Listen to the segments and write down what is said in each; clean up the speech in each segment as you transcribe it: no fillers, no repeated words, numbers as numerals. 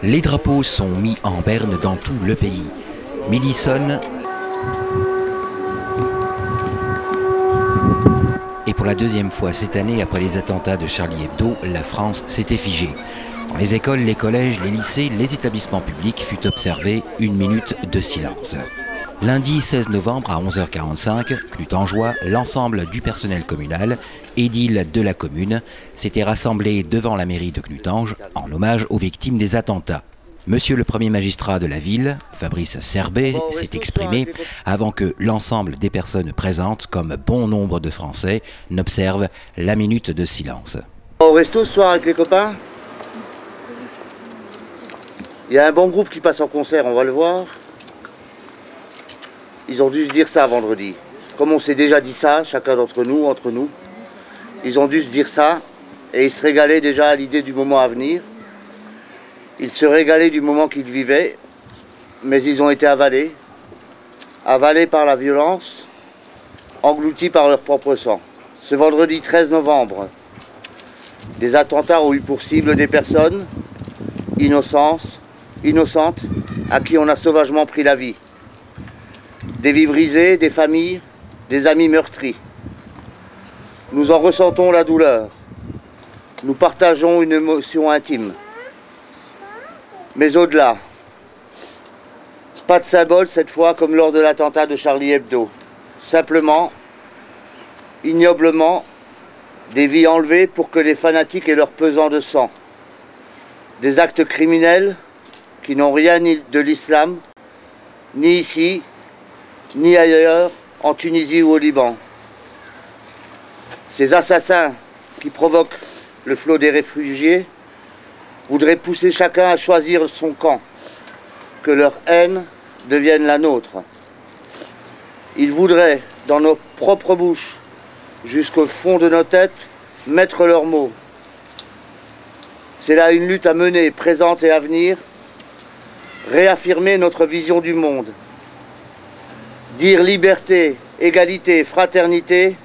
Les drapeaux sont mis en berne dans tout le pays. Midi sonne et pour la deuxième fois cette année, après les attentats de Charlie Hebdo, la France s'était figée. Dans les écoles, les collèges, les lycées, les établissements publics fut observé une minute de silence. Lundi 16 novembre à 11h45, Clutangeois, l'ensemble du personnel communal, édile de la commune, s'était rassemblé devant la mairie de Clutange en hommage aux victimes des attentats. Monsieur le premier magistrat de la ville, Fabrice Serbet, s'est exprimé avant que l'ensemble des personnes présentes, comme bon nombre de Français, n'observent la minute de silence. Au resto ce soir avec les copains, il y a un bon groupe qui passe en concert, on va le voir. Ils ont dû se dire ça vendredi. Comme on s'est déjà dit ça, chacun d'entre nous, entre nous, ils ont dû se dire ça et ils se régalaient déjà à l'idée du moment à venir. Ils se régalaient du moment qu'ils vivaient, mais ils ont été avalés. Avalés par la violence, engloutis par leur propre sang. Ce vendredi 13 novembre, des attentats ont eu pour cible des personnes innocentes à qui on a sauvagement pris la vie. Des vies brisées, des familles, des amis meurtris. Nous en ressentons la douleur. Nous partageons une émotion intime. Mais au-delà, pas de symbole cette fois comme lors de l'attentat de Charlie Hebdo. Simplement, ignoblement, des vies enlevées pour que les fanatiques aient leur pesant de sang. Des actes criminels qui n'ont rien de l'islam, ni ici, ni ailleurs, en Tunisie ou au Liban. Ces assassins qui provoquent le flot des réfugiés voudraient pousser chacun à choisir son camp, que leur haine devienne la nôtre. Ils voudraient, dans nos propres bouches, jusqu'au fond de nos têtes, mettre leurs mots. C'est là une lutte à mener, présente et à venir, réaffirmer notre vision du monde. Dire liberté, égalité, fraternité,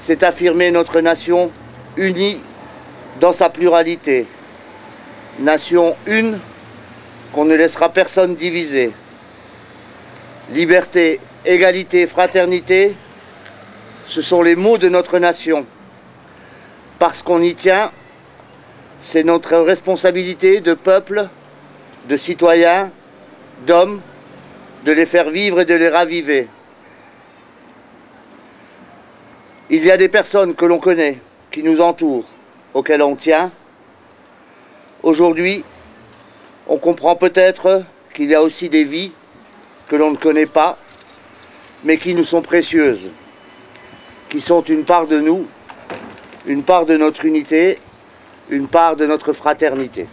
c'est affirmer notre nation unie dans sa pluralité. Nation une qu'on ne laissera personne diviser. Liberté, égalité, fraternité, ce sont les mots de notre nation. Parce qu'on y tient, c'est notre responsabilité de peuple, de citoyens, d'hommes, de les faire vivre et de les raviver. Il y a des personnes que l'on connaît, qui nous entourent, auxquelles on tient. Aujourd'hui, on comprend peut-être qu'il y a aussi des vies que l'on ne connaît pas, mais qui nous sont précieuses, qui sont une part de nous, une part de notre unité, une part de notre fraternité.